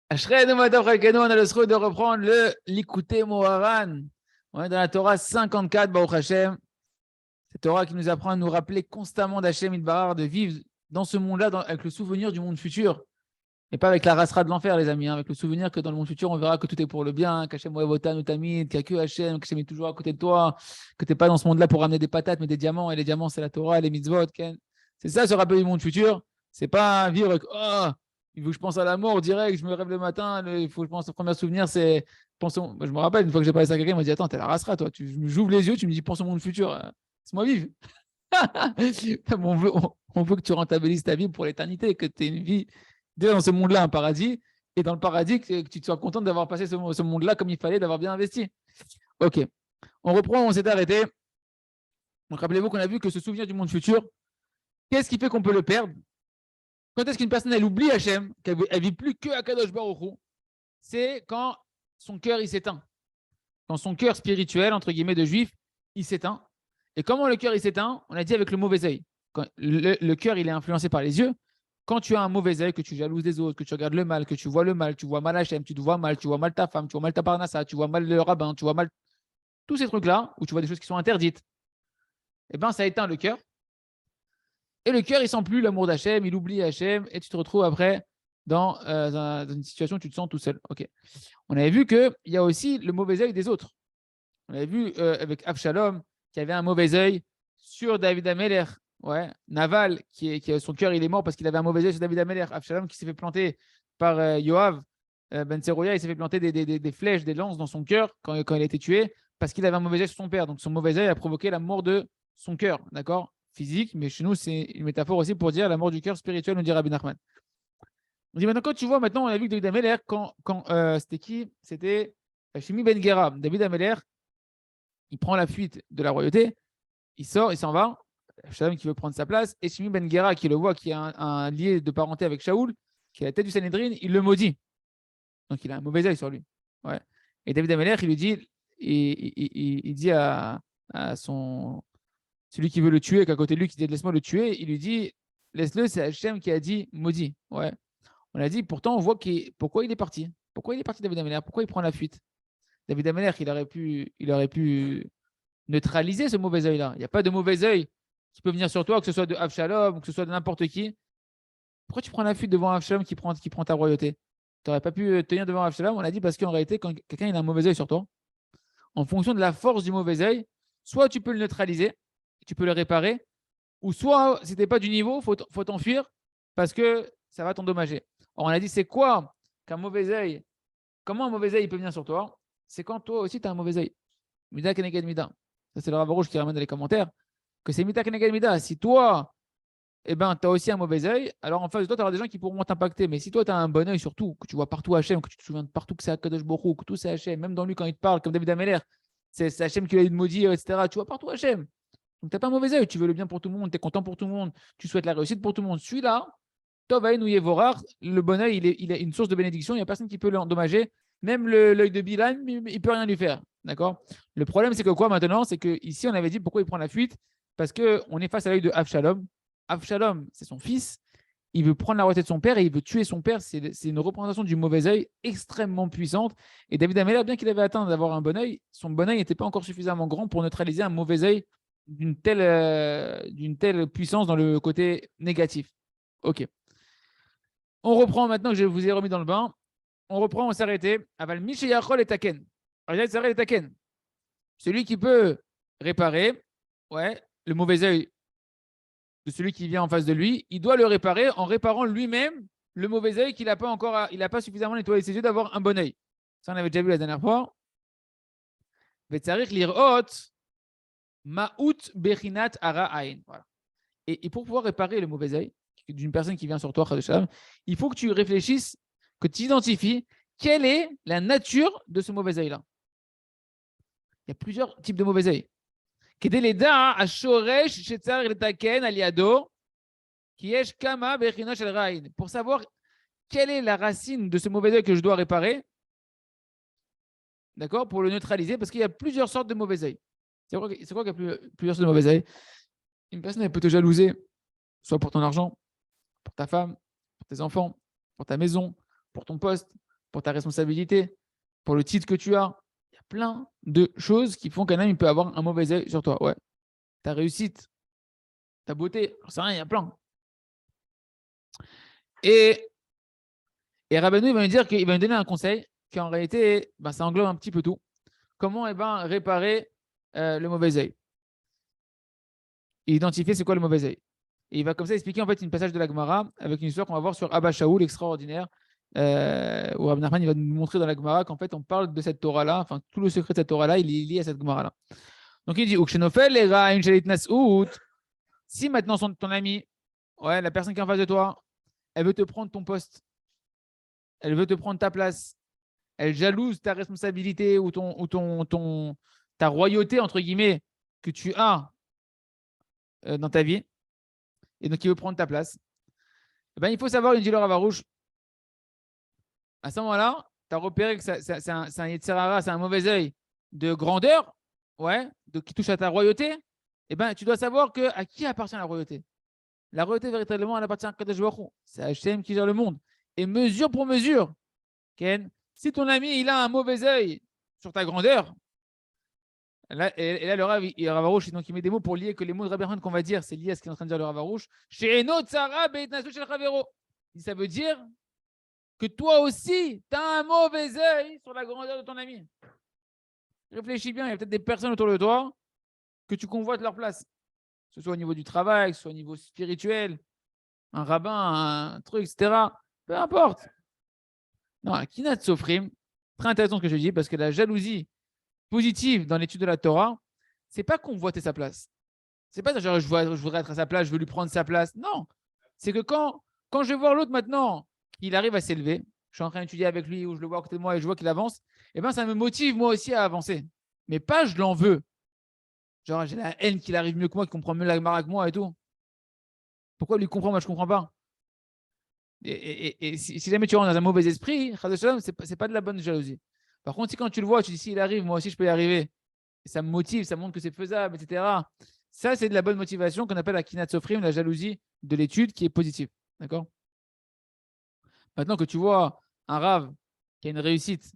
Ashrei Madame Chalkeno, on a le souhait de reprendre le Likutei Moharan. On est dans la Torah 54, Baruch Hashem. Cette Torah qui nous apprend à nous rappeler constamment d'Hashem Idbarar, de vivre dans ce monde-là avec le souvenir du monde futur. Et pas avec la rasera de l'enfer, les amis, avec le souvenir que dans le monde futur, on verra que tout est pour le bien, qu'Hashem Oevotan ou Tamid, qu'il n'y a que Hachem, qu'Hashem est toujours à côté de toi, que tu n'es pas dans ce monde-là pour ramener des patates, mais des diamants, et les diamants, c'est la Torah, les mitzvot. C'est ça, se rappeler du monde futur. C'est pas vivre avec, oh, il faut que je pense à la mort direct, je me lève le matin, il faut que je pense au premier souvenir, c'est. Je me rappelle, une fois que j'ai parlé ça à quelqu'un, il m'a dit, attends, t'es la rasera, toi. J'ouvre les yeux, tu me dis, pense au monde futur. Laisse-moi vivre. On veut que tu rentabilises ta vie pour l'éternité, que tu aies une vie dans ce monde-là, un paradis, et dans le paradis, que tu te sois content d'avoir passé ce monde-là comme il fallait, d'avoir bien investi. Ok, on reprend, on s'est arrêté. Donc rappelez-vous qu'on a vu que ce souvenir du monde futur, qu'est-ce qui fait qu'on peut le perdre? Quand est-ce qu'une personne elle oublie Hachem, qu'elle ne vit plus que Akadosh Baruch Hu, c'est quand son cœur il s'éteint. Quand son cœur spirituel, entre guillemets, de juif, il s'éteint. Et comment le cœur il s'éteint? On a dit avec le mauvais œil. Quand le cœur il est influencé par les yeux. Quand tu as un mauvais œil, que tu jalouses des autres, que tu regardes le mal, que tu vois mal Hachem, tu te vois mal ta femme, tu vois mal ta parnassa, tu vois mal le rabbin, tu vois mal tous ces trucs-là, où tu vois des choses qui sont interdites, eh bien, ça éteint le cœur. Et le cœur, il sent plus l'amour d'Hachem, il oublie Hachem, et tu te retrouves après dans une situation où tu te sens tout seul. Ok. On avait vu qu'il y a aussi le mauvais œil des autres. On avait vu avec Avshalom qui avait un mauvais œil sur David Ameler. Ouais, Naval, son cœur, il est mort parce qu'il avait un mauvais œil sur David Ameler. Avshalom qui s'est fait planter par Yoav Ben Serouya, il s'est fait planter des flèches, des lances dans son cœur quand il a été tué parce qu'il avait un mauvais œil sur son père. Donc son mauvais œil a provoqué la mort de son cœur, d'accord? Physique, mais chez nous, c'est une métaphore aussi pour dire la mort du cœur spirituel, nous dit Rabbi Nachman. On dit maintenant, quand tu vois, maintenant, on a vu que David Ameler, c'était qui? C'était Shimi Ben Gera. David Ameler, il prend la fuite de la royauté, il sort, il s'en va. Shalom qui veut prendre sa place, et Shimi Ben Gera qui le voit, qui a un lien de parenté avec Shaoul, qui est la tête du Sanhedrin, il le maudit. Donc il a un mauvais œil sur lui. Ouais. Et David Ameler, il lui dit, il dit à celui qui veut le tuer, qu'à côté de lui, qui dit laisse-moi le tuer, il lui dit laisse-le, c'est Hachem qui a dit maudit. Ouais. On a dit pourtant, on voit pourquoi il est parti. Pourquoi il est parti, David Ameler? Pourquoi il prend la fuite? David Ameler, il aurait pu neutraliser ce mauvais œil-là. Il n'y a pas de mauvais œil qui peut venir sur toi, que ce soit de Avshalom, que ce soit de n'importe qui. Pourquoi tu prends la fuite devant Avshalom qui prend ta royauté? Tu n'aurais pas pu tenir devant Avshalom. On a dit parce qu'en réalité, quand quelqu'un a un mauvais œil sur toi, en fonction de la force du mauvais œil, soit tu peux le neutraliser, tu peux le réparer, ou soit, si tu n'es pas du niveau, il faut t'enfuir parce que ça va t'endommager. Alors, on a dit, c'est quoi qu'un mauvais œil? Comment un mauvais œil peut venir sur toi? C'est quand toi aussi, tu as un mauvais œil. Mida keneged mida. Ça, c'est le Rav Rouge qui ramène dans les commentaires. Que c'est mida keneged mida. Si toi, tu as aussi un mauvais œil, alors en face de toi, tu auras des gens qui pourront t'impacter. Mais si toi, tu as un bon œil surtout, que tu vois partout Hachem, que tu te souviens de partout que c'est Akadosh Baruch, que tout c'est Hachem, même dans lui quand il te parle, comme David Ameller, c'est Hachem qui l'a dit de maudire, etc. Tu vois partout Hachem. Donc, tu n'as pas un mauvais œil. Tu veux le bien pour tout le monde, tu es content pour tout le monde, tu souhaites la réussite pour tout le monde. Celui-là, Tovaïn ou Yevorar, le bon œil, il est une source de bénédiction, il n'y a personne qui peut l'endommager. Même l'œil de Bilan, il ne peut rien lui faire. D'accord? Le problème, c'est que quoi maintenant? C'est qu'ici, on avait dit pourquoi il prend la fuite. Parce qu'on est face à l'œil de Avshalom. Avshalom, c'est son fils. Il veut prendre la royauté de son père et il veut tuer son père. C'est une représentation du mauvais œil extrêmement puissante. Et David Ameller, bien qu'il avait atteint d'avoir un bon œil, son bon œil n'était pas encore suffisamment grand pour neutraliser un mauvais œil d'une telle puissance dans le côté négatif. Ok. On reprend maintenant que je vous ai remis dans le bain. On reprend, on s'est arrêté. Aval Mishayachol et Taken. Et Taken. Celui qui peut réparer, ouais, le mauvais œil de celui qui vient en face de lui, il doit le réparer en réparant lui-même le mauvais œil qu'il n'a pas encore, il n'a pas suffisamment nettoyé ses yeux d'avoir un bon œil. Ça, on avait déjà vu la dernière fois. Vetzarik lirot ma'ut bechinat ara ain. Voilà. Et pour pouvoir réparer le mauvais œil d'une personne qui vient sur toi, il faut que tu réfléchisses, que tu identifies quelle est la nature de ce mauvais œil-là. Il y a plusieurs types de mauvais œil. Pour savoir quelle est la racine de ce mauvais œil que je dois réparer, d'accord, pour le neutraliser, parce qu'il y a plusieurs sortes de mauvais œil. C'est quoi qu'il y a plusieurs sortes de mauvais œil? Une personne, elle peut te jalouser, soit pour ton argent, pour ta femme, pour tes enfants, pour ta maison, pour ton poste, pour ta responsabilité, pour le titre que tu as. Il y a plein de choses qui font qu'un homme il peut avoir un mauvais œil sur toi. Ouais. Ta réussite, ta beauté, j'en sais rien, il y a plein. Et Rabbeinu, il va me dire qu'il va me donner un conseil qui en réalité, ça englobe un petit peu tout. Comment réparer le mauvais œil. Identifier c'est quoi le mauvais œil. Et il va comme ça expliquer en fait une passage de la Gemara avec une histoire qu'on va voir sur Abba Shaul, extraordinaire, où Rabbi Nachman il va nous montrer dans la Gemara qu'en fait on parle de cette Torah-là, enfin tout le secret de cette Torah-là, il est lié à cette Gemara-là. Donc il dit si maintenant ton ami, ouais, la personne qui est en face de toi, elle veut te prendre ton poste, elle veut te prendre ta place, elle jalouse ta responsabilité ou ta royauté, entre guillemets, que tu as dans ta vie, et donc il veut prendre ta place, eh ben, il faut savoir, il dit le Rav Arush, à ce moment-là, tu as repéré que c'est un Yetzirara, c'est un mauvais œil de grandeur, ouais, qui touche à ta royauté, eh ben, tu dois savoir à qui appartient la royauté. La royauté, véritablement, elle appartient à Kadosh Baruch Hu. C'est Hachem qui gère le monde. Et mesure pour mesure, Ken, si ton ami il a un mauvais œil sur ta grandeur, là, et là le Rav Arush, donc il met des mots pour lier que les mots de Rabbi Nachman qu'on va dire, c'est lié à ce qu'il est en train de dire le Rav Arush. Ça veut dire que toi aussi, tu as un mauvais œil sur la grandeur de ton ami. Réfléchis bien, il y a peut-être des personnes autour de toi que tu convoites leur place. Que ce soit au niveau du travail, que ce soit au niveau spirituel, un rabbin, un truc, etc. Peu importe. Non, Kinat Sofrim, très intéressant ce que je dis, parce que la jalousie positive dans l'étude de la Torah, c'est pas convoiter sa place. C'est pas genre je voudrais être à sa place, je veux lui prendre sa place. Non. C'est que quand je vais voir l'autre maintenant, qu'il arrive à s'élever, je suis en train d'étudier avec lui ou je le vois à côté de moi et je vois qu'il avance, eh ben ça me motive moi aussi à avancer. Mais pas je l'en veux. Genre j'ai la haine qu'il arrive mieux que moi, qu'il comprend mieux la Gemara que moi et tout. Pourquoi lui comprend, moi je comprends pas. Et si jamais tu rentres dans un mauvais esprit, c'est pas de la bonne jalousie. Par contre, si quand tu le vois, tu dis s'il arrive, moi aussi je peux y arriver. Et ça me motive, ça montre que c'est faisable, etc. Ça, c'est de la bonne motivation qu'on appelle la kinat sofrim, la jalousie de l'étude qui est positive. D'accord. Maintenant que tu vois un rave qui a une réussite,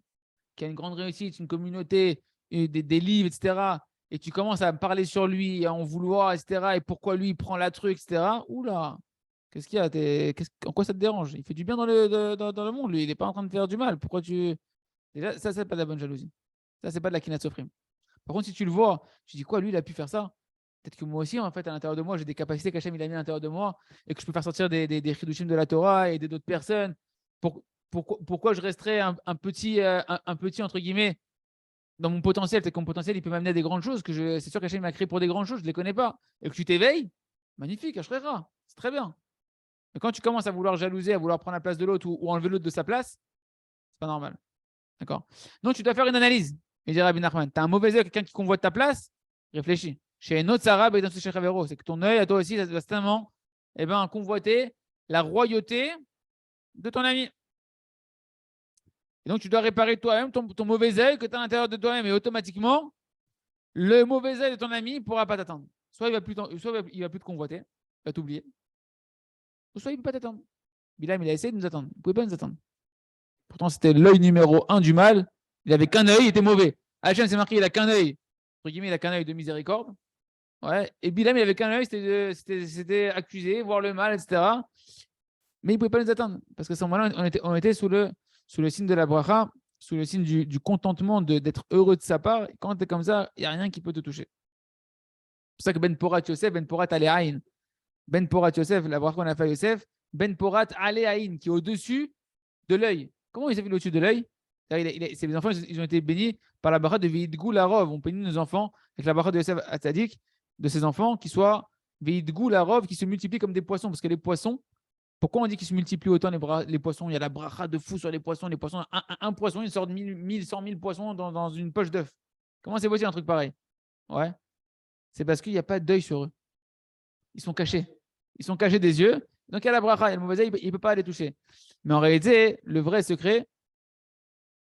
qui a une grande réussite, une communauté, des livres, etc., et tu commences à me parler sur lui, à en vouloir, etc., et pourquoi lui il prend la truc, etc., oula, qu'est-ce qu'il y a en quoi ça te dérange? Il fait du bien dans le monde, lui, il n'est pas en train de faire du mal. Pourquoi tu. Déjà, ça, c'est pas de la bonne jalousie. Ça, c'est pas de la kinat sofrim. Par contre, si tu le vois, tu dis quoi, lui, il a pu faire ça. Peut-être que moi aussi, en fait, à l'intérieur de moi, j'ai des capacités qu'Hachem il a mis à l'intérieur de moi et que je peux faire sortir des chidushim de la Torah et d'autres personnes. Pourquoi je resterais un petit, entre guillemets, dans mon potentiel? Peut-être que mon potentiel, il peut m'amener à des grandes choses. C'est sûr qu'Hachem m'a créé pour des grandes choses, je ne les connais pas. Et que tu t'éveilles, magnifique, Ashrera, c'est très bien. Mais quand tu commences à vouloir jalouser, à vouloir prendre la place de l'autre ou enlever l'autre de sa place, c'est pas normal. D'accord. Donc, tu dois faire une analyse. Et dire Rabbi Nachman, tu as un mauvais œil, quelqu'un qui convoite ta place, réfléchis. Chez un autre Sarab et dans ce Chavero, c'est que ton œil, à toi aussi, ça doit certainement convoiter la royauté de ton ami. Et donc, tu dois réparer toi-même ton mauvais œil que tu as à l'intérieur de toi-même. Et automatiquement, le mauvais œil de ton ami ne pourra pas t'attendre. Soit il va plus te convoiter, il va t'oublier. Ou soit il ne peut pas t'attendre. Bilam, il a essayé de nous attendre. Il ne pouvait pas nous attendre. Pourtant, c'était l'œil numéro 1 du mal. Il n'avait qu'un œil, il était mauvais. Hachem, c'est marqué, il n'a qu'un œil. Entre guillemets, il n'a qu'un œil de miséricorde. Ouais. Et Bilam, il avait qu'un œil, c'était accusé, voir le mal, etc. Mais il ne pouvait pas nous attendre. Parce qu'à ce moment-là, on était sous le signe de la bracha, sous le signe du contentement d'être heureux de sa part. Et quand tu es comme ça, il n'y a rien qui peut te toucher. C'est pour ça que Ben Porat Yosef, Ben Porat Aleaïn. Ben Porat Yosef, la bracha qu'on a fait à Yosef, Ben Porat Aleaïn, qui est au-dessus de l'œil. Comment il s'est fait au-dessus de l'œil? Ces enfants, ils ont été bénis par la bracha de Veidgou Larov. On bénit nos enfants avec la bracha de Yosef Hatzadik, de ces enfants qui soient Veidgou Larov, qui se multiplient comme des poissons. Parce que les poissons, pourquoi on dit qu'ils se multiplient autant les poissons? Il y a la bracha de fou sur les poissons. Les poissons, un poisson, il sort de 100 000 poissons dans une poche d'œuf. Comment c'est possible un truc pareil? Ouais. C'est parce qu'il n'y a pas d'œil sur eux. Ils sont cachés. Ils sont cachés des yeux. Donc il y a la bracha, il y a le mauvais œil, il ne peut pas les toucher. Mais en réalité, le vrai secret,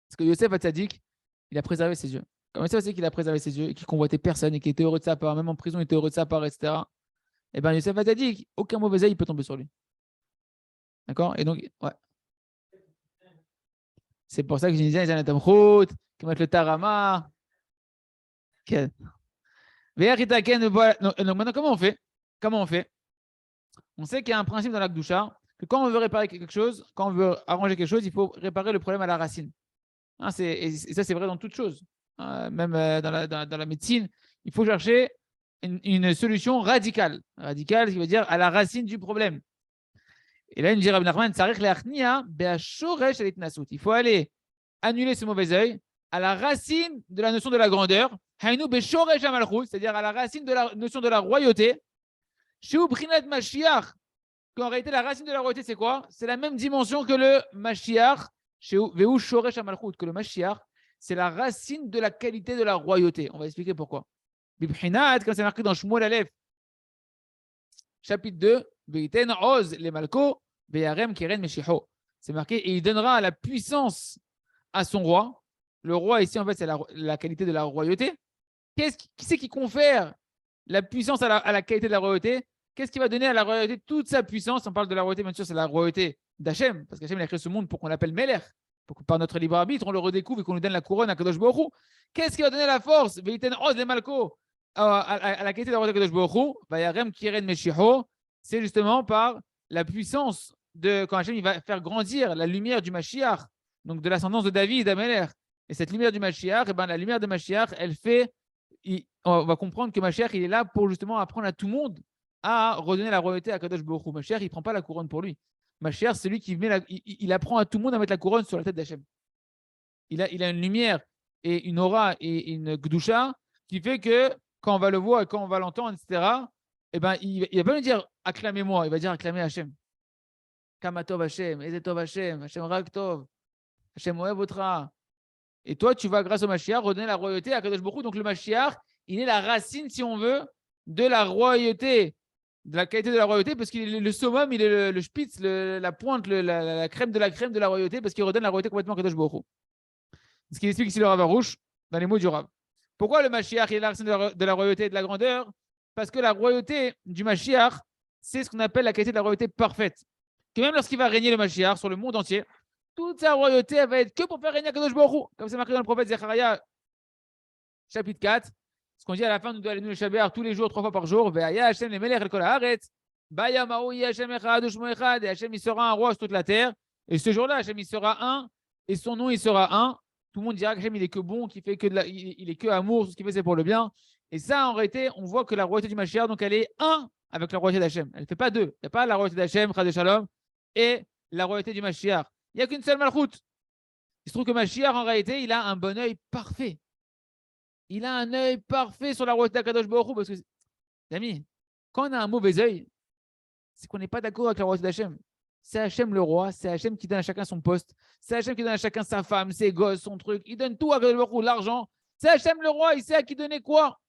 c'est que Yosef Hatzadik, il a préservé ses yeux. Comment ça, c'est qu'il a préservé ses yeux et qu'il convoitait personne et qu'il était heureux de sa part, même en prison, il était heureux de sa part, etc. Et bien, Yosef Hatzadik, aucun mauvais œil, il peut tomber sur lui. D'accord. Et donc, ouais. C'est pour ça que je disais, ils ont un qui mettent le tarama. Donc maintenant, comment on fait? On sait qu'il y a un principe dans la Kedusha, que quand on veut réparer quelque chose, quand on veut arranger quelque chose, il faut réparer le problème à la racine. Hein, et ça, c'est vrai dans toute chose. Même dans la médecine, il faut chercher une solution radicale. Radicale, ce qui veut dire à la racine du problème. Et là, il me dit Rabbi Nachman, il faut aller annuler ce mauvais œil à la racine de la notion de la grandeur, c'est-à-dire à la racine de la notion de la royauté. Qu'en réalité, la racine de la royauté, c'est quoi? C'est la même dimension que le Mashiach, que le Mashiach, c'est la racine de la qualité de la royauté. On va expliquer pourquoi. Comme c'est marqué dans Shmuel Aleph, chapitre 2, Veiten Oz les Malko, Veyarem Keren Meshicho. C'est marqué, et il donnera la puissance à son roi. Le roi, ici, en fait, c'est la qualité de la royauté. Qui c'est qui confère la puissance à la qualité de la royauté? Qu'est-ce qui va donner à la royauté toute sa puissance? On parle de la royauté, bien sûr, c'est la royauté d'Hachem, parce qu'Hachem a créé ce monde pour qu'on l'appelle Melech, pour que par notre libre arbitre, on le redécouvre et qu'on nous donne la couronne à Kadosh Baruch Hu. Qu'est-ce qui va donner la force? Veiten Oz les Malko à la qualité de la royauté de Kadosh Baruch Hu, Vayarem Kiren Meshicho, c'est justement par la puissance de quand Hachem il va faire grandir la lumière du Mashiach, donc de l'ascendance de David, d'Amelech. Et cette lumière du Mashiach, la lumière de Mashiach, elle fait, on va comprendre que Mashiach, il est là pour justement apprendre à tout le monde à redonner la royauté à Kadosh Baruch Hu. Mashiach, il ne prend pas la couronne pour lui. Mashiach, c'est lui qui il apprend à tout le monde à mettre la couronne sur la tête d'Hachem. Il a une lumière et une aura et une gdusha qui fait que quand on va le voir et quand on va l'entendre, etc., eh ben, il ne va pas nous dire acclamez-moi, il va dire acclamez Hachem. Kamatov Hachem, Ezetov Hachem, Hachem Raktov, Hachem Oevotra. Et toi, tu vas, grâce au Mashiach, redonner la royauté à Kadosh Baruch Hu. Donc le Mashiach, il est la racine, si on veut, de la royauté, de la qualité de la royauté, parce qu'il est le summum, il est le spitz, la pointe, la crème de la royauté, parce qu'il redonne la royauté complètement à Kadosh Baruch Hu. Ce qu'il explique ici le Rav Arush, dans les mots du Rav. Pourquoi le Mashiach est la racine de la royauté et de la grandeur? Parce que la royauté du Mashiach, c'est ce qu'on appelle la qualité de la royauté parfaite. Que même lorsqu'il va régner le Mashiach sur le monde entier, toute sa royauté elle va être que pour faire régner Kadosh Baruch Hu. Comme c'est marqué dans le prophète Zechariah, chapitre 4. Ce qu'on dit à la fin, nous doit aller nous le Shabbat tous les jours, 3 fois par jour. Ve'aya Hashem le Melech el kol haaretz. Baya ma'oui Hashem echad u'shmo echad. Et Hashem, il sera un roi sur toute la terre. Et ce jour-là, Hashem, il sera un. Et son nom, il sera un. Tout le monde dira qu'Hachem, il est que bon, qu'il fait que il est que amour, tout ce qu'il fait, c'est pour le bien. Et ça, en réalité, on voit que la royauté du Mashiach, donc elle est un avec la royauté d'Hachem. Elle ne fait pas deux. Il n'y a pas la royauté d'Hachem, Chad Shalom, et la royauté du Mashiach. Il n'y a qu'une seule malchoute. Il se trouve que Mashiach, en réalité, il a un bon œil parfait. Il a un œil parfait sur la royauté d'Akadosh Baruch Hu. Parce que, les amis, quand on a un mauvais œil, c'est qu'on n'est pas d'accord avec la royauté d'Hachem. C'est Hachem le roi, c'est Hachem qui donne à chacun son poste, c'est Hachem qui donne à chacun sa femme, ses gosses, son truc. Il donne tout à Akadosh Baruch Hu, l'argent. C'est Hachem le roi, il sait à qui donner quoi.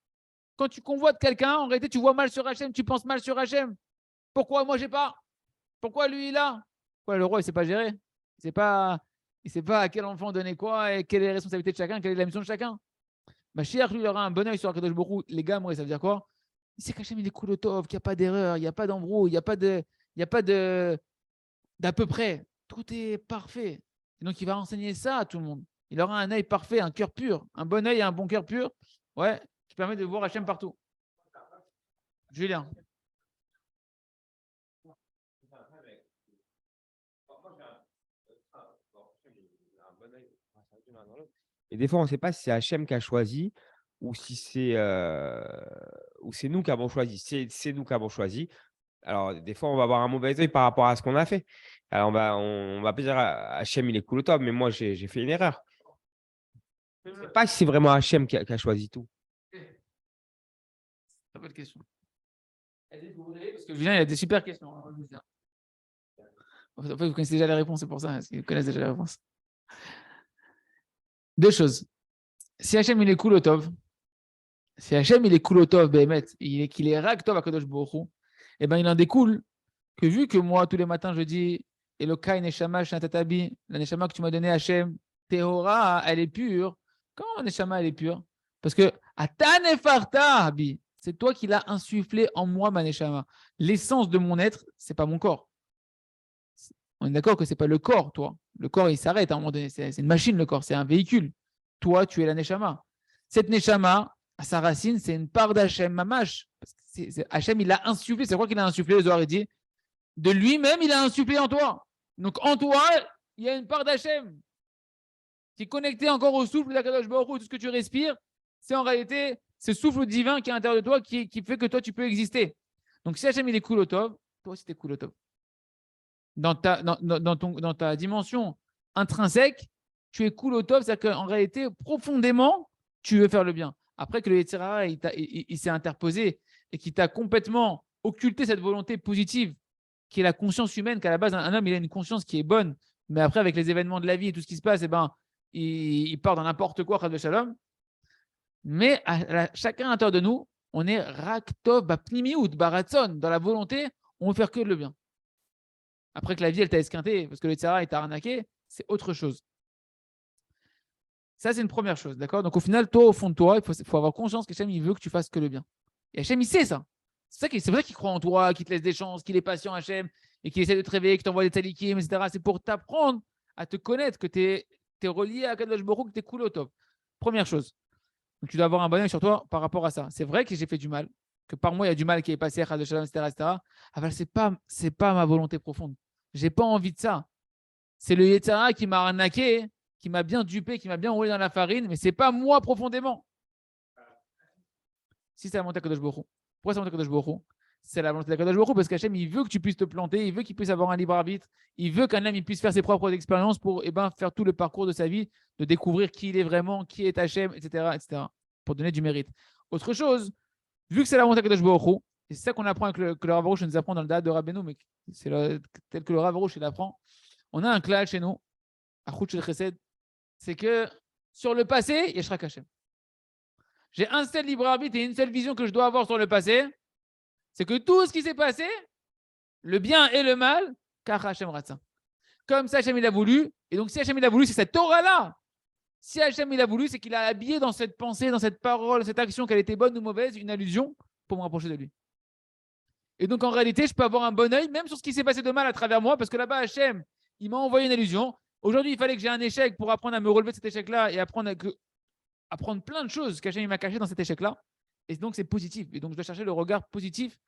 Quand tu convoites quelqu'un, en réalité, tu vois mal sur Hachem, tu penses mal sur Hachem. Pourquoi moi, j'ai pas? Pourquoi lui, il a? Ouais, le roi, il ne sait pas gérer. Il ne sait pas à quel enfant donner quoi et quelle est la responsabilité de chacun, quelle est la mission de chacun. Mashiach, lui, il aura un bon œil sur Akadosh Baruch Hu. Les gars, moi, ça veut dire quoi? Il sait qu'Hachem, il est cool au tov, qu'il n'y a pas d'erreur, il n'y a pas d'embrouille, il n'y a pas d'à peu près. Tout est parfait. Et donc, il va enseigner ça à tout le monde. Il aura un œil parfait, un cœur pur. Un bon œil et un bon cœur pur. Ouais, qui permet de voir Hachem partout. Julien. Et des fois, on ne sait pas si c'est Hachem qui a choisi ou si c'est nous qui avons choisi. C'est nous qui avons choisi. Alors, des fois, on va avoir un mauvais œil par rapport à ce qu'on a fait. Alors, on va pas dire Hachem, il est cool au top, mais moi, j'ai fait une erreur. Je ne sais pas si c'est vraiment Hachem qui a choisi tout. Très bonne question. Parce que Julien, il a des super questions. En fait, vous connaissez déjà les réponses, c'est pour ça, parce qu'ils connaissent déjà les réponses. Deux choses. Si Hachem, il est cool au tov, si Hachem, il est cool au tov, qu'il est rak tov à Kadosh Baruch Hu, eh ben, il en découle que vu que moi, tous les matins, je dis Elokai Neshama Shantatabi, la Neshama que tu m'as donnée, Hachem, Tehora, elle est pure. Comment Neshama, elle est pure? Parce que Atanefarta, Abi, c'est toi qui l'as insufflé en moi, ma Neshama. L'essence de mon être, c'est pas mon corps. On est d'accord que c'est pas le corps, toi. Le corps, il s'arrête à un moment donné. C'est une machine, le corps, c'est un véhicule. Toi, tu es la Neshama. Cette Neshama, à sa racine, c'est une part d'Hachem, Mamash. Hachem, il l'a insufflé. C'est quoi qu'il a insufflé, le Zohar dit? De lui-même, il a insufflé en toi. Donc, en toi, il y a une part d'Hachem qui est connectée encore au souffle d'Akadosh Baruch Hu. Tout ce que tu respires, c'est en réalité ce souffle divin qui est à l'intérieur de toi qui fait que toi, tu peux exister. Donc, si Hachem, il est Kulotov, toi aussi, tu es Kulotov. Dans ta dimension intrinsèque, tu es Kulotov, c'est-à-dire qu'en réalité, profondément, tu veux faire le bien. Après que le Yetzer Hara, il s'est interposé et qu'il t'a complètement occulté cette volonté positive qui est la conscience humaine, qu'à la base, un homme, il a une conscience qui est bonne, mais après, avec les événements de la vie et tout ce qui se passe, eh ben, il part dans n'importe quoi, Chas v'Shalom. Mais chacun à l'intérieur de nous, on est Raktov, Pnimiout, Baratzon, dans la volonté, on veut faire que le bien. Après que la vie, elle t'a esquinté, parce que le Yetzer il t'a arnaqué, c'est autre chose. Ça, c'est une première chose, d'accord? Donc, au final, toi, au fond de toi, il faut avoir conscience qu'Hachem, il veut que tu fasses que le bien. Et Hachem, il sait ça. C'est pour ça qu'il croit en toi, qu'il te laisse des chances, qu'il est patient, Hachem, et qu'il essaie de te réveiller, qu'il t'envoie des talikim, etc. C'est pour t'apprendre à te connaître, que tu es relié à Kadosh Baruch Hu, que tu es cool au top. Première chose. Donc, tu dois avoir un bon œil sur toi par rapport à ça. C'est vrai que j'ai fait du mal, que par moi, il y a du mal qui est passé, etc. etc. Alors, ce n'est pas ma volonté profonde. Je n'ai pas envie de ça. C'est le Yetzer Hara qui m'a arnaqué, qui m'a bien dupé, qui m'a bien roulé dans la farine, mais ce n'est pas moi profondément. Si c'est la volonté de Kadosh Baruch Hu. Pourquoi c'est la volonté de Kadosh Baruch Hu? C'est la volonté de Kadosh Baruch Hu parce qu'Hachem, il veut que tu puisses te planter, il veut qu'il puisse avoir un libre arbitre, il veut qu'un homme il puisse faire ses propres expériences pour faire tout le parcours de sa vie, de découvrir qui il est vraiment, qui est Hachem, etc., etc., pour donner du mérite. Autre chose, vu que c'est la volonté de Kadosh Baruch Hu, et c'est ça qu'on apprend que le Rav Arush nous apprend dans le Da'at de Rabbeinu, mais c'est tel que le Rav Arush il apprend, on a un klal chez nous, à Chut Shel Chesed, c'est que sur le passé, il y a Shrak Hachem. J'ai un seul libre arbitre et une seule vision que je dois avoir sur le passé, c'est que tout ce qui s'est passé, le bien et le mal, car Hachem Ratza. Comme ça, Hachem il a voulu, et donc si Hachem il a voulu, c'est cette Torah-là. Si Hachem il a voulu, c'est qu'il a habillé dans cette pensée, dans cette parole, cette action, qu'elle était bonne ou mauvaise, une allusion pour me rapprocher de lui. Et donc en réalité, je peux avoir un bon œil, même sur ce qui s'est passé de mal à travers moi, parce que là-bas, Hachem, il m'a envoyé une allusion. Aujourd'hui, il fallait que j'ai un échec pour apprendre à me relever de cet échec-là et apprendre plein de choses qu'Hachem m'a caché dans cet échec-là. Et donc, c'est positif. Et donc, je dois chercher le regard positif,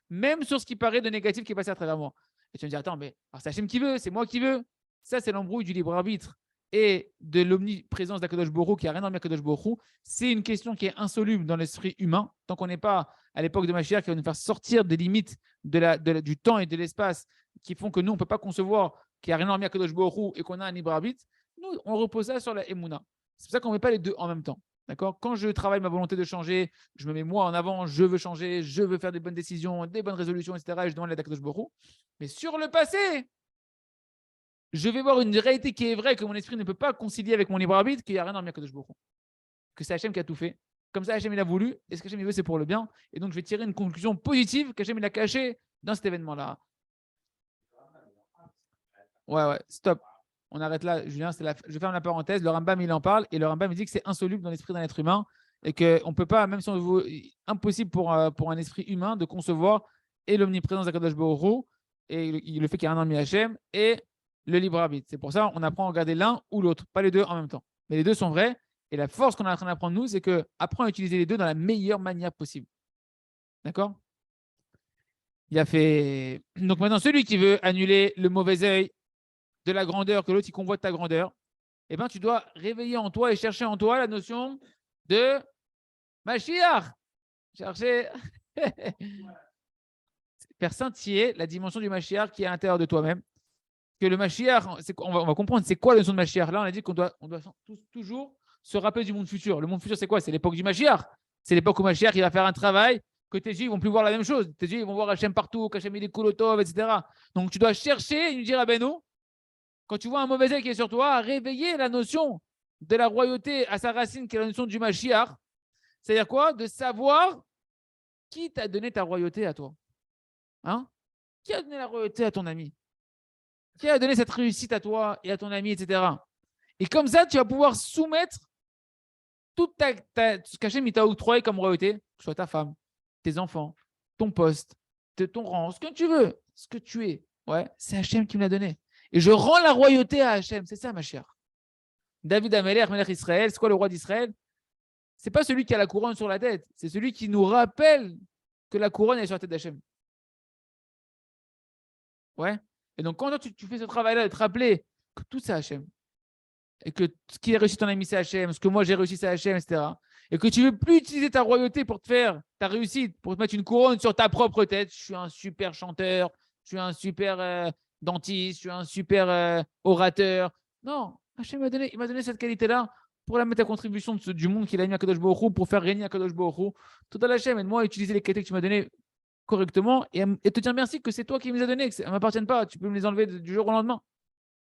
même sur ce qui paraît de négatif qui est passé à travers moi. Et tu vas me dire, attends, mais c'est Hachem qui veut, c'est moi qui veux. Ça, c'est l'embrouille du libre arbitre et de l'omniprésence d'Akadosh Baruch Hu, qui a rien dans Akadosh Baruch Hu. C'est une question qui est insoluble dans l'esprit humain, tant qu'on n'est pas à l'époque de Mashiach, qui va nous faire sortir des limites du temps et de l'espace qui font que nous, on ne peut pas concevoir qu'il n'y a rien dans Akadosh Baruch Hu et qu'on a un libre arbitre. Nous, on repose ça sur la Emouna. C'est pour ça qu'on ne met pas les deux en même temps. D'accord? Quand je travaille ma volonté de changer, je me mets moi en avant, je veux changer, je veux faire des bonnes décisions, des bonnes résolutions, etc. Et je demande l'aide d'Akadosh Baruch Hu. Mais sur le passé, je vais voir une réalité qui est vraie, que mon esprit ne peut pas concilier avec mon libre arbitre, qu'il n'y a rien dans le Akadosh Baruch Hu. Que c'est Hachem qui a tout fait. Comme ça, Hachem il a voulu, et ce qu'Hachem veut, c'est pour le bien. Et donc, je vais tirer une conclusion positive qu'Hachem il a cachée dans cet événement-là. Ouais, stop. On arrête là, Julien. Je ferme la parenthèse. Le Rambam, il en parle, et le Rambam, il dit que c'est insoluble dans l'esprit d'un être humain, et qu'on ne peut pas, même si on veut, impossible pour un esprit humain de concevoir et l'omniprésence d'Akadosh Baruch Hu, et le fait qu'il y a un ami Hachem, et le libre arbitre. C'est pour ça qu'on apprend à regarder l'un ou l'autre, pas les deux en même temps. Mais les deux sont vrais. Et la force qu'on est en train d'apprendre, nous, c'est qu'apprendre à utiliser les deux dans la meilleure manière possible. D'accord? Il a fait. Donc maintenant, celui qui veut annuler le mauvais œil de la grandeur, que l'autre il convoite ta grandeur, eh ben, tu dois réveiller en toi et chercher en toi la notion de Mashiach. Chercher. Faire scintiller la dimension du Mashiach qui est à l'intérieur de toi-même. Que le Mashiach, on va comprendre c'est quoi la notion de Mashiach. Là, on a dit qu'on doit toujours se rappeler du monde futur. Le monde futur, c'est quoi? C'est l'époque du Mashiach. C'est l'époque où Mashiach il va faire un travail que tes yeux ne vont plus voir la même chose. Tes yeux ils vont voir Hachem partout, qu'Hachem il est Kulotov, etc. Donc tu dois chercher, il nous dit Rabbeinu, quand tu vois un mauvais œil qui est sur toi, réveiller la notion de la royauté à sa racine, qui est la notion du Mashiach. C'est-à-dire quoi? De savoir qui t'a donné ta royauté à toi. Hein? Qui a donné la royauté à ton ami? Qui a donné cette réussite à toi et à ton ami, etc. Et comme ça, tu vas pouvoir soumettre toute ce qu'Hachem t'a octroyé comme royauté, que ce soit ta femme, tes enfants, ton poste, ton rang, ce que tu veux, ce que tu es. Ouais, c'est Hachem qui me l'a donné. Et je rends la royauté à Hachem. C'est ça, ma chère. David Amelech, Melech Israël, c'est quoi le roi d'Israël? C'est pas celui qui a la couronne sur la tête, c'est celui qui nous rappelle que la couronne est sur la tête d'Hachem. Ouais. Et donc, quand tu fais ce travail-là de te rappeler que tout c'est Hachem, et que ce qui est réussi ton ami c'est Hachem, ce que moi j'ai réussi c'est Hachem, etc. Et que tu ne veux plus utiliser ta royauté pour te faire ta réussite, pour te mettre une couronne sur ta propre tête. Je suis un super chanteur, je suis un super dentiste, je suis un super orateur. Non, Hachem il m'a donné cette qualité-là pour la mettre à contribution du monde qu'il a mis à Kadosh Baruch Hu, pour faire régner à Kadosh Baruch Hu. Tout à Hachem, aide-moi à utiliser les qualités que tu m'as données correctement et te dire merci que c'est toi qui me les as données, que ça ne m'appartiennent pas. Tu peux me les enlever du jour au lendemain.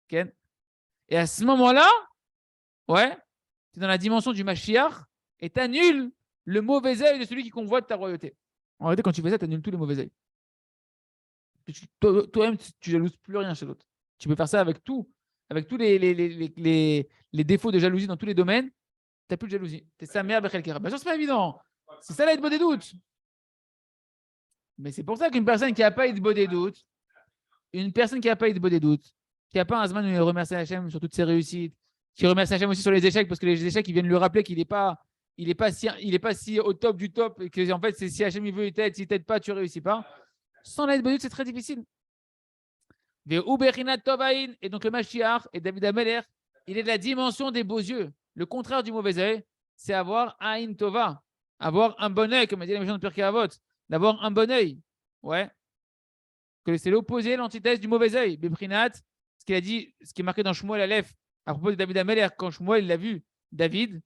Okay. Et à ce moment-là, ouais, tu es dans la dimension du Mashiach et tu annules le mauvais œil de celui qui convoite ta royauté. En réalité, quand tu fais ça, tu annules tous les mauvais œils. Toi-même, tu jalouses plus rien chez l'autre. Tu peux faire ça avec tout, avec tous les défauts de jalousie dans tous les domaines. Tu n'as plus de jalousie. Tu es sa mère, Bechel Kera. Bien sûr, ce n'est pas évident. C'est ça l'aide des doutes. Mais c'est pour ça qu'une personne qui n'a pas eu de des doutes, une personne qui n'a pas eu de des doutes, qui n'a pas un Zman où il remercie Hachem sur toutes ses réussites, qui remercie Hachem aussi sur les échecs, parce que les échecs, ils viennent lui rappeler qu'il n'est pas, si au top du top, et que en fait, c'est si Hachem il veut, il t'aide, s'il ne t'aide pas, tu ne réussis pas. Sans l'aide c'est très difficile. Et donc le Mashiach et David Ameler, il est de la dimension des beaux yeux. Le contraire du mauvais œil, c'est avoir Aïn Tova, avoir un bon œil, comme a dit la méchante de Pirkei Avot, d'avoir un bon œil. Ouais. Que c'est l'opposé, l'antithèse du mauvais œil. Beprinat, ce qu'il a dit, ce qui est marqué dans Shmuel Aleph, à propos de David Ameler, quand Shmuel l'a vu, David,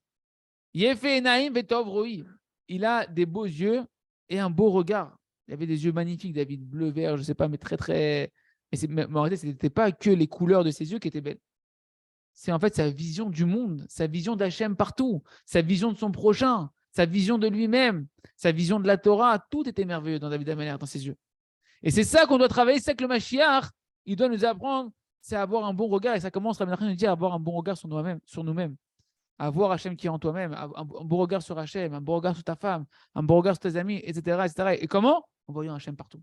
Yefe Enaim Vetov Roi, il a des beaux yeux et un beau regard. Il avait des yeux magnifiques, David, bleu, vert, je ne sais pas, mais très, très. Mais en réalité, ce n'était pas que les couleurs de ses yeux qui étaient belles. C'est en fait sa vision du monde, sa vision d'Hachem partout, sa vision de son prochain, sa vision de lui-même, sa vision de la Torah. Tout était merveilleux dans David Ameler, dans ses yeux. Et c'est ça qu'on doit travailler, c'est que le Mashiach, il doit nous apprendre, c'est avoir un bon regard. Et ça commence, Rabbi Nachman nous dit, avoir un bon regard sur nous-mêmes. Avoir Hachem qui est en toi-même, un bon regard sur Hachem, un bon regard sur ta femme, un bon regard sur tes amis, etc. etc. Et comment? En voyant Hachem partout.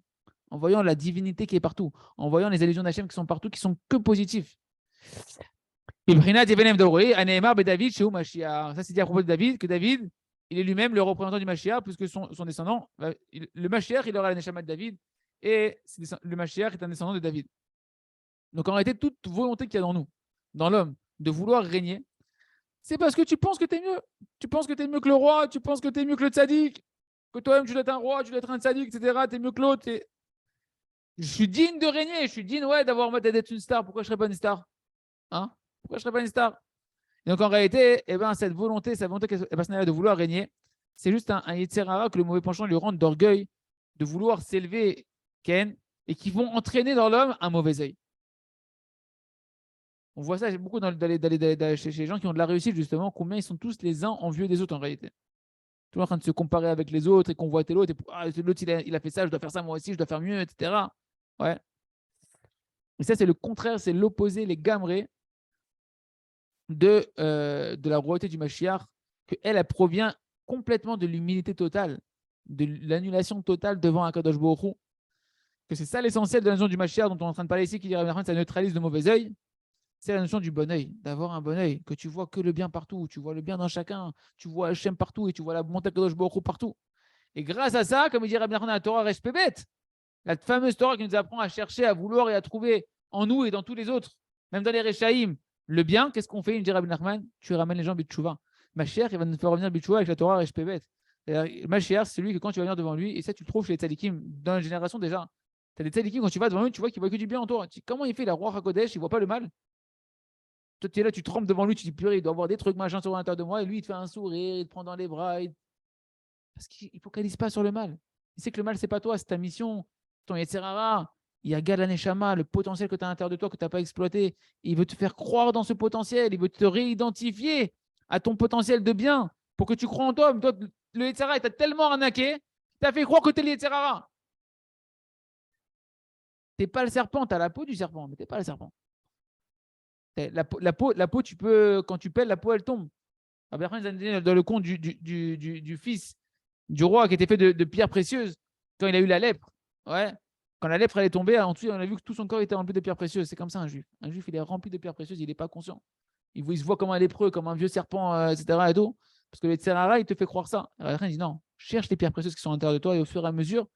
En voyant la divinité qui est partout. En voyant les allusions d'Hachem qui sont partout, qui sont que positifs. Ça, c'est dit à propos de David, que David, il est lui-même le représentant du Mashiach, puisque son descendant, le Mashiach, il aura la Neshama de David, et le Mashiach est un descendant de David. Donc en réalité, toute volonté qu'il y a dans nous, dans l'homme, de vouloir régner, c'est parce que tu penses que tu es mieux. Tu penses que tu es mieux que le roi, tu penses que tu es mieux que le tzaddik, que toi-même tu dois être un roi, tu dois être un tzaddik, etc. Tu es mieux que l'autre. Je suis digne de régner, je suis digne d'être une star. Pourquoi je ne serais pas une star? Hein? Pourquoi je ne serais pas une star? Et donc en réalité, cette volonté personnelle de vouloir régner, c'est juste un Yetzer Hara que le mauvais penchant lui rend d'orgueil, de vouloir s'élever, Ken, et qui vont entraîner dans l'homme un mauvais œil. On voit ça beaucoup chez les gens qui ont de la réussite, justement, combien ils sont tous les uns envieux des autres en réalité. Tout en train de se comparer avec les autres et convoiter l'autre. L'autre, il a fait ça, je dois faire ça moi aussi, je dois faire mieux, etc. Ouais. Et ça, c'est le contraire, c'est l'opposé, les gamrés de la royauté du Mashiach, qu'elle provient complètement de l'humilité totale, de l'annulation totale devant Akadosh Baruch Hu. Que c'est ça l'essentiel de la notion du Mashiach dont on est en train de parler ici, qui dirait que ça neutralise le mauvais œil. C'est la notion du bon œil, d'avoir un bon œil, que tu vois que le bien partout, tu vois le bien dans chacun, tu vois Hachem partout et tu vois la bonté de Baruch Hu partout. Et grâce à ça, comme il dit Rabbi Nachman, la Torah reste bête, la fameuse Torah qui nous apprend à chercher, à vouloir et à trouver en nous et dans tous les autres, même dans les Rechaïm, le bien, qu'est-ce qu'on fait? Il dit Rabbi Nachman, tu ramènes les gens Bitchouva. Mashiach, il va nous faire revenir Bitchouva avec la Torah reste bête. Mashiach, c'est celui que quand tu vas venir devant lui, et ça tu le trouves chez les tzadikim dans la génération déjà. Tu as des tzadikim, quand tu vas devant lui, tu vois qu'il voit que du bien en toi. Comment il fait la roi HaKodesh, il ne voit pas le mal? Toi, tu es là, tu trembles devant lui, tu dis purée, il doit avoir des trucs machin sur l'intérieur de moi, et lui, il te fait un sourire, il te prend dans les bras. Parce qu'il ne focalise pas sur le mal. Il sait que le mal, c'est pas toi, c'est ta mission, ton Yetzer Hara. Il y a Gad Neshama, le potentiel que tu as à l'intérieur de toi, que tu n'as pas exploité. Il veut te faire croire dans ce potentiel, il veut te réidentifier à ton potentiel de bien pour que tu crois en toi. Mais toi, le Yetzer Hara, il t'a tellement arnaqué, tu as fait croire que tu es le Yetzer Hara. Tu n'es pas le serpent, tu as la peau du serpent, mais tu n'es pas le serpent. La peau, tu peux, quand tu pèles, la peau, elle tombe. Dans le conte du fils du roi qui était fait de pierres précieuses quand il a eu la lèpre. Ouais. Quand la lèpre elle est tombée, en dessous, on a vu que tout son corps était rempli de pierres précieuses. C'est comme ça un juif. Un juif, il est rempli de pierres précieuses, il n'est pas conscient. Il se voit comme un lépreux, comme un vieux serpent, etc. Et tout. Parce que le Tserara, il te fait croire ça. Il dit non, cherche les pierres précieuses qui sont à l'intérieur de toi et au fur et à mesure,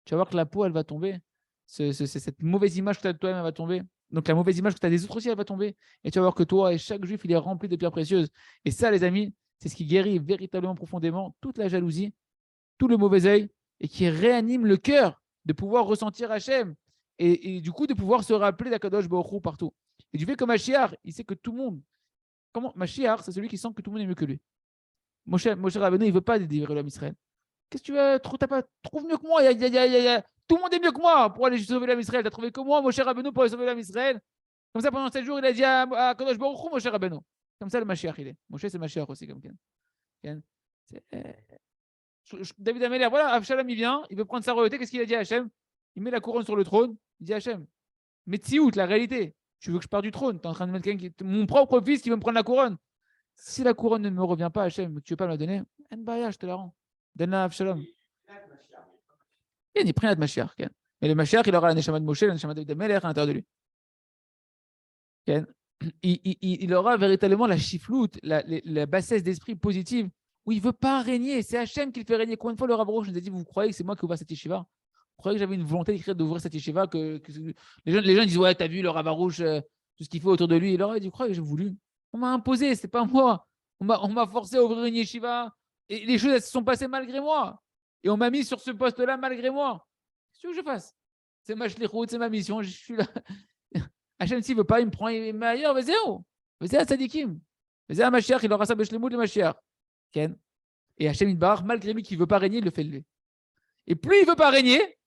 tu vas voir que la peau, elle va tomber. Cette mauvaise image que tu as de toi-même, elle va tomber. Donc la mauvaise image que tu as des autres aussi, elle va tomber. Et tu vas voir que toi et chaque juif, il est rempli de pierres précieuses. Et ça, les amis, c'est ce qui guérit véritablement profondément toute la jalousie, tout le mauvais œil et qui réanime le cœur de pouvoir ressentir Hachem et du coup de pouvoir se rappeler d'Akadosh Baruch Hu partout. Et du fait que Mashiach, il sait que tout le monde, comment Mashiach, c'est celui qui sent que tout le monde est mieux que lui. Moshe Rabbeinu, il ne veut pas délivrer l'homme Israël. Qu'est-ce que tu veux? T'as pas, trouve mieux que moi. Tout le monde est mieux que moi pour aller sauver l'homme Israël. T'as trouvé que moi, Moshe Rabbeinu, pour aller sauver l'homme Israël. Comme ça, pendant 7 jours, il a dit à Kadosh Baruch Hu, Moshe Rabbeinu. Comme ça, le Mashiach, il est. Moshe, c'est Mashiach aussi, comme Ken. David Améler, voilà, Avshalom, il vient, il veut prendre sa royauté. Qu'est-ce qu'il a dit à Hachem? Il met la couronne sur le trône. Il dit à Hachem, mais Tziout, la réalité, tu veux que je parte du trône? Tu es en train de mettre quelqu'un mon propre fils qui veut me prendre la couronne. Si la couronne ne me revient pas, Hachem, tu ne veux pas me la donner? Enbaya, je te la rends. Donne-la à Avshalom. Il est pris de Mashiach. Mais le Mashiach, il aura la Neshama de Moshe, la Neshama de David Améler à l'intérieur de lui. Il aura véritablement la chifloute, la bassesse d'esprit positive où il ne veut pas régner. C'est Hachem qui le fait régner. Combien de fois le Rav Arush nous a dit, vous croyez que c'est moi qui ouvre cette yeshiva? Vous croyez que j'avais une volonté d'ouvrir cette yeshiva les gens disent, ouais, t'as vu le Rav Arush, tout ce qu'il fait autour de lui. Il leur a dit, vous croyez que j'ai voulu? On m'a imposé, c'est pas moi. On m'a forcé à ouvrir une yeshiva. Et les choses, elles se sont passées malgré moi. Et on m'a mis sur ce poste-là malgré moi. Qu'est-ce que je fasse? C'est ma shlichut, c'est ma mission, je suis là. Hachem, s'il ne veut pas, il me prend, il me met ailleurs. Vas-y, vas-y à Tzadikim. Vas-y à Mashiach, il aura ça Beshlemut de Mashiach. Et Hachem, il barre, malgré lui qui ne veut pas régner, il le fait lever. Et plus il ne veut pas régner,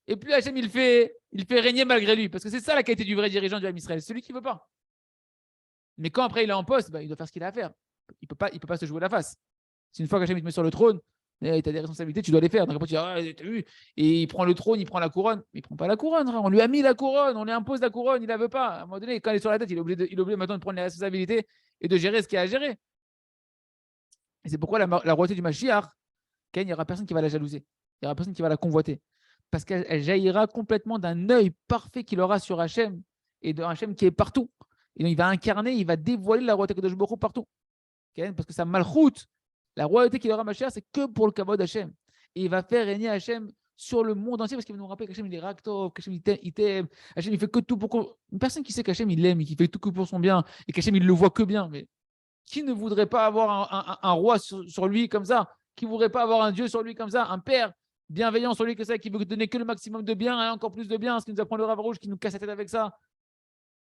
et plus Hachem, il fait régner malgré lui. Parce que c'est ça la qualité du vrai dirigeant du Ham Israël, celui qui ne veut pas. Mais quand après il est en poste, il doit faire ce qu'il a à faire. Il ne peut pas se jouer la face. C'est une fois qu'Hachem, il te met sur le trône, tu as des responsabilités, tu dois les faire. Donc après, tu dis, ah, t'as vu? Et il prend le trône, il prend la couronne. Mais il ne prend pas la couronne. On lui a mis la couronne, on lui impose la couronne, il ne la veut pas. À un moment donné, quand elle est sur la tête, il est obligé maintenant de prendre les responsabilités et de gérer ce qu'il y a à gérer. Et c'est pourquoi la royauté du Mashiach, il n'y aura personne qui va la jalouser. Il n'y aura personne qui va la convoiter. Parce qu'elle jaillira complètement d'un œil parfait qu'il aura sur Hachem et de Hachem qui est partout. Et donc, il va incarner, il va dévoiler la royauté de Baruch Hu partout. Parce que sa malchoute, la royauté qu'il aura Mashiach, c'est que pour le kavod d'Hachem. Et il va faire régner Hachem sur le monde entier parce qu'il va nous rappeler qu'Hachem il est Raktov, qu'Hachem il t'aime, Hachem il fait que tout pour une personne qui sait qu'Hachem il l'aime et qui fait tout que pour son bien et qu'Hachem il le voit que bien. Mais qui ne voudrait pas avoir un roi sur lui comme ça? Qui ne voudrait pas avoir un Dieu sur lui comme ça? Un père bienveillant sur lui comme ça, qui veut donner que le maximum de bien et encore plus de bien, ce qui nous apprend le Rav Arush, qui nous casse la tête avec ça.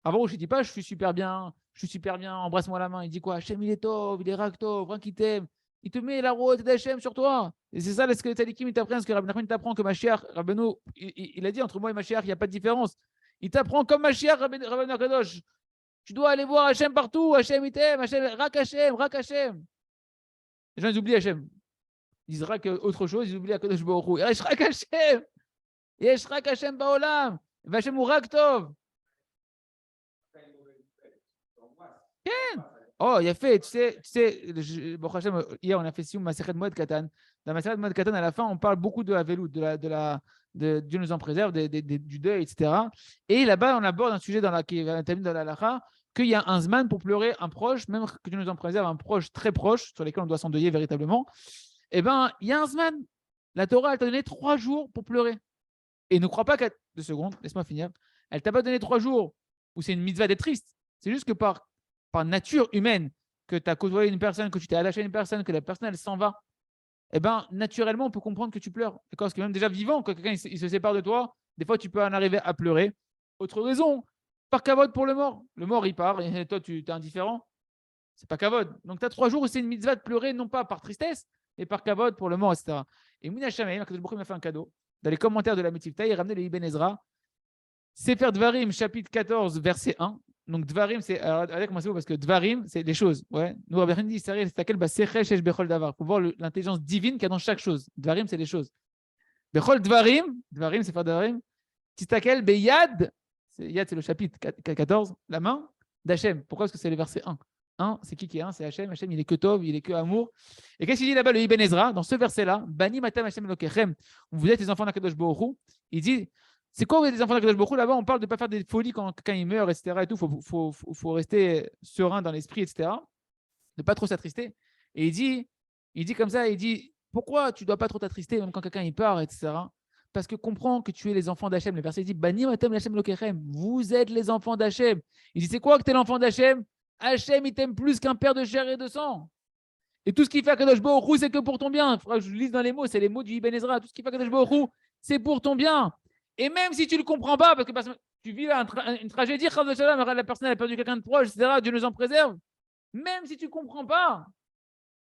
Rav Arush, il ne dit pas je suis super bien, embrasse-moi la main. Il dit quoi? Hachem il est tov, il est Raktov, rien qui t'aime. Il te met la route d'Hachem sur toi. Et c'est ça ce que les tzadikim il t'apprend, ce que Rabbi Nachman t'apprend que Mashiach, Rabbeinu, il a dit entre moi et Mashiach, il n'y a pas de différence. Il t'apprend comme Mashiach, Rabbeinu Kadosh. Tu dois aller voir Hachem partout. Hachem, il t'aime. Hachem, rak Hachem, rak Hachem. Les gens, ils oublient Hachem. Ils disent rak autre chose, ils oublient Akadosh Baruch Hu. Yesh rak Hachem. Yesh rak Hachem baolam. Hachem ou rak tov. Oh, il a fait, tu sais, bon, Hachem, hier on a fait Sioum Masechet Moed Katan. Dans Masechet Moed Katan, à la fin, on parle beaucoup de Havelut, de Dieu nous en préserve, du deuil, etc. Et là-bas, on aborde un sujet qui est établi dans la halakha, qu'il y a un zman pour pleurer un proche, même que Dieu nous en préserve, un proche très proche, sur lequel on doit s'endeuiller véritablement. Eh bien, il y a un zman. La Torah, elle t'a donné 3 jours pour pleurer. Et ne crois pas qu'à 2 secondes, laisse-moi finir. Elle t'a pas donné 3 jours où c'est une mitzvah d'être triste. C'est juste que par nature humaine, que tu as côtoyé une personne, que tu t'es attaché à une personne, que la personne, elle s'en va, eh bien, naturellement, on peut comprendre que tu pleures. Parce que même déjà vivant, quand quelqu'un il se sépare de toi, des fois, tu peux en arriver à pleurer. Autre raison, par kavod pour le mort. Le mort, il part, et toi, tu es indifférent. C'est pas kavod. Donc, tu as 3 jours où c'est une mitzvah de pleurer, non pas par tristesse, mais par kavod pour le mort, etc. Et Mouna Shamayim, il m'a fait un cadeau. Dans les commentaires de la Mitzvah, il ramenait le Ibn Ezra. Sefer Dvarim, chapitre 14, verset 1. Donc, Dvarim, c'est. Allez, comment c'est beau parce que Dvarim, c'est les choses. Ouais. Nous, Rabbi dit, c'est laquelle Sechel Shesh Bechol Davar. Pour voir l'intelligence divine qu'il y a dans chaque chose. Dvarim, c'est les choses. Bechol Dvarim, Dvarim, c'est faire Dvarim. Tistakel Beyad, Yad, c'est le chapitre 14, la main d'Hachem. Pourquoi? Parce que c'est le verset 1. 1, c'est qui est 1? C'est Hachem. Hachem, il est que Tov, il est que amour. Et qu'est-ce qu'il dit là-bas, le Ibn Ezra, dans ce verset-là? Bani Matam Hachem Lokechem. Vous êtes les enfants d'Akadosh Baruch Hu. Il dit C'est quoi les enfants d'Akadosh Baruch Hu? Là-bas, on parle de ne pas faire des folies quand quelqu'un il meurt, etc. Il faut rester serein dans l'esprit, etc. Ne pas trop s'attrister. Et il dit comme ça, il dit, pourquoi tu ne dois pas trop t'attrister, même quand quelqu'un il part, etc. Parce que comprends que tu es les enfants d'Hachem. Le verset dit, Bani Matem Hachem Lokechem. Vous êtes les enfants d'Hachem. Il dit, c'est quoi que tu es l'enfant d'Hachem? Hachem, il t'aime plus qu'un père de chair et de sang. Et tout ce qu'il fait à Kadosh Baruch Hu, c'est que pour ton bien. Il faudra que je lise dans les mots, c'est les mots du Ibn Ezra. Tout ce qu'il fait à Kadosh Baruch Hu, c'est pour ton bien. Et même si tu ne le comprends pas, parce que tu vis une tragédie, la personne a perdu quelqu'un de proche, etc., Dieu nous en préserve. Même si tu ne comprends pas,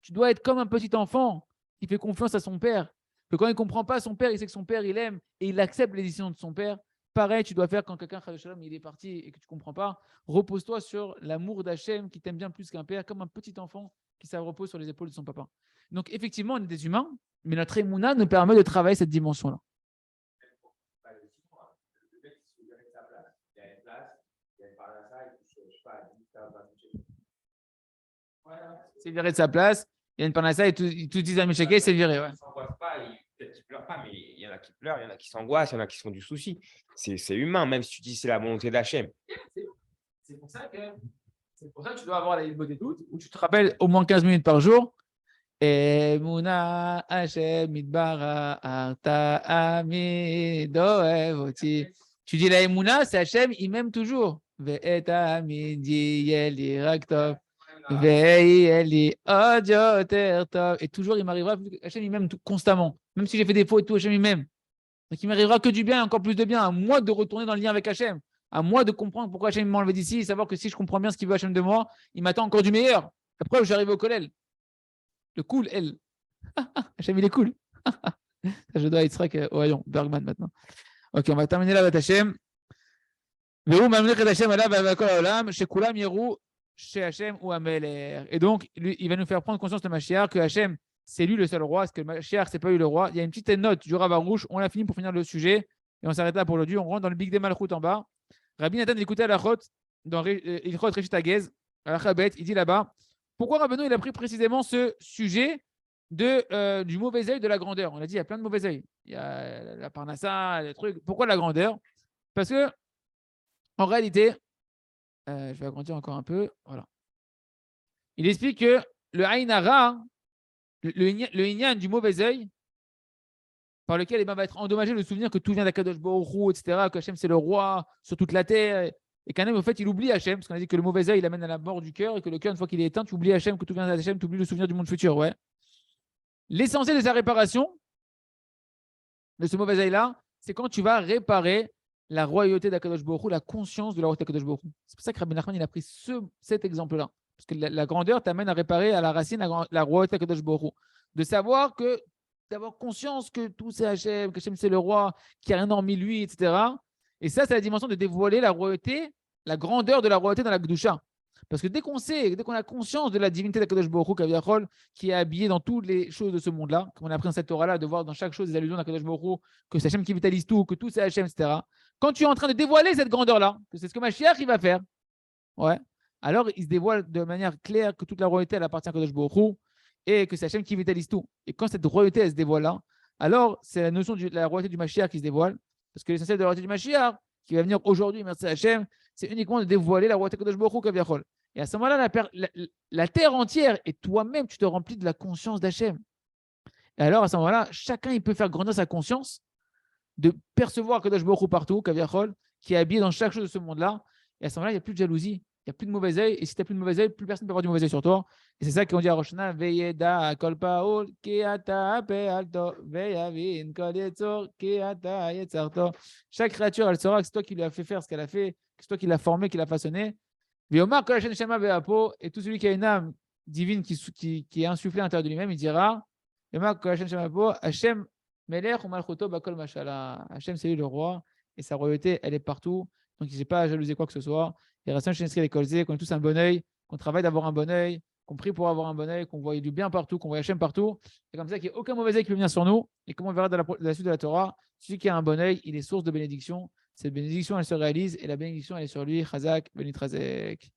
tu dois être comme un petit enfant qui fait confiance à son père. Que quand il ne comprend pas son père, il sait que son père, il aime et il accepte les décisions de son père. Pareil, tu dois faire quand quelqu'un, il est parti et que tu ne comprends pas. Repose-toi sur l'amour d'Hachem qui t'aime bien plus qu'un père, comme un petit enfant qui se repose sur les épaules de son papa. Donc, effectivement, on est des humains, mais notre émouna nous permet de travailler cette dimension-là. C'est viré de sa place. Il y a une panassa et tous disent à Micheke, c'est viré. Ouais. Ils ne s'angoissent pas, peut-être qu'ils ne pleurent pas, mais il y en a qui pleurent, il y en a qui s'angoissent, il y en a qui se font du souci. C'est humain, même si tu dis c'est la volonté d'Hachem. C'est pour ça que tu dois avoir la Ilbot des doutes, où tu te rappelles au moins 15 minutes par jour. Emuna Hashem Midbara Arta Amidoevoti. Tu dis la Emuna, c'est Hashem, il m'aime toujours. Ve'eta Amidi Yeli Raktov. Et toujours, il m'arrivera, Hachem, il m'aime constamment. Même si j'ai fait des fautes et tout, Hachem, il m'aime. Donc, il m'arrivera que du bien, encore plus de bien. À moi de retourner dans le lien avec Hachem. À moi de comprendre pourquoi Hachem m'a enlevé d'ici et savoir que si je comprends bien ce qu'il veut Hachem de moi, il m'attend encore du meilleur. Après, j'arrive au Kollel. Le cool, elle. Hachem, il est cool. Je dois être au rayon, Bergman maintenant. Ok, on va terminer là avec Hachem. Chez Hachem ou Ameler. Et donc, lui, il va nous faire prendre conscience de Mashiach que Hachem, c'est lui le seul roi, parce que Mashiach, c'est pas lui le roi. Il y a une petite note du Rav Arouche, on l'a fini pour finir le sujet, et on s'arrête là pour le on rentre dans le Big de Malchut en bas. Rabbi Nathan écoutait à la Chot, dans Ilchot Reshit Hagez, à la Chabet, il dit là-bas, pourquoi Rabbeinu il a pris précisément ce sujet du mauvais œil de la grandeur? On a dit, il y a plein de mauvais œils. Il y a la parnassa, les trucs. Pourquoi la grandeur? Parce que, en réalité, je vais agrandir encore un peu. Voilà. Il explique que le Aïnara, le Inyan du mauvais œil, par lequel va être endommagé le souvenir que tout vient d'Akadosh Baruch Hu, etc., que Hachem c'est le roi sur toute la terre, et qu'un homme, au fait, il oublie Hachem, parce qu'on a dit que le mauvais œil, il amène à la mort du cœur, et que le cœur, une fois qu'il est éteint, tu oublies Hachem, que tout vient d'Hachem, tu oublies le souvenir du monde futur. Ouais. L'essentiel de sa réparation, de ce mauvais œil-là, c'est quand tu vas réparer la royauté d'Akadosh Baruch Hu, la conscience de la royauté d'Akadosh Baruch Hu. C'est pour ça que Rabbi Nachman il a pris cet exemple-là. Parce que la grandeur t'amène à réparer à la racine la royauté d'Akadosh Baruch Hu. De savoir que, d'avoir conscience que tout c'est Hachem, que Hachem c'est le roi, qu'il n'y a rien hormis lui, etc. Et ça, c'est la dimension de dévoiler la royauté, la grandeur de la royauté dans la Kedusha. Parce que dès qu'on a conscience de la divinité d'Akadosh Baruch Hu, Kaviachol, qui est habillée dans toutes les choses de ce monde-là, comme on a appris dans cette Torah-là, de voir dans chaque chose des allusions d'Akadosh Baruch Hu, que c'est Hachem qui vitalise tout, que tout c'est Hachem, etc. Quand tu es en train de dévoiler cette grandeur-là, que c'est ce que Mashiach il va faire, ouais, alors il se dévoile de manière claire que toute la royauté elle appartient à Kadosh Baruch Hu et que c'est Hachem qui vitalise tout. Et quand cette royauté elle se dévoile là, alors c'est la notion de la royauté du Mashiach qui se dévoile, parce que l'essentiel de la royauté du Mashiach qui va venir aujourd'hui, merci à Hachem, c'est uniquement de dévoiler la royauté de Kadosh Baruch Hu Kaviachol. Et à ce moment-là, la terre entière et toi-même, tu te remplis de la conscience d'Hachem. Et alors à ce moment-là, chacun il peut faire grandir sa conscience de percevoir Kadosh Baruch Hu partout, Kaviachol, qui est habillé dans chaque chose de ce monde-là. Et à ce moment-là, il n'y a plus de jalousie, il n'y a plus de mauvais œil. Et si tu n'as plus de mauvais œil, plus personne ne peut avoir du mauvais œil sur toi. Et c'est ça qu'on dit à Rosh Hashanah, Veyeda kol paul ki ata pe'alto veyavin kol yetzor ki ata yetzarto. Chaque créature, elle saura que c'est toi qui lui as fait faire ce qu'elle a fait, que c'est toi qui l'as formé, qui l'as façonné. Veyomar kol Hashem shema ve'apo. Et tout celui qui a une âme divine qui est insufflée à l'intérieur de lui-même, il dira, Veyomar kol Hashem shema ve'apo, Hashem Melech ou Malchuto bakol mashala. Hachem, c'est lui le roi et sa royauté, elle est partout. Donc, il n'ai pas à jalouser quoi que ce soit. Et Rassan Chenesri les Kolzé, qu'on ait tous un bon œil, qu'on travaille d'avoir un bon œil, qu'on prie pour avoir un bon œil, qu'on voit du bien partout, qu'on voit Hachem partout. C'est comme ça qu'il n'y a aucun mauvais œil qui peut venir sur nous. Et comme on verra dans la suite de la Torah, celui qui a un bon œil, il est source de bénédiction. Cette bénédiction, elle se réalise et la bénédiction, elle est sur lui. Chazak, Benit Razek.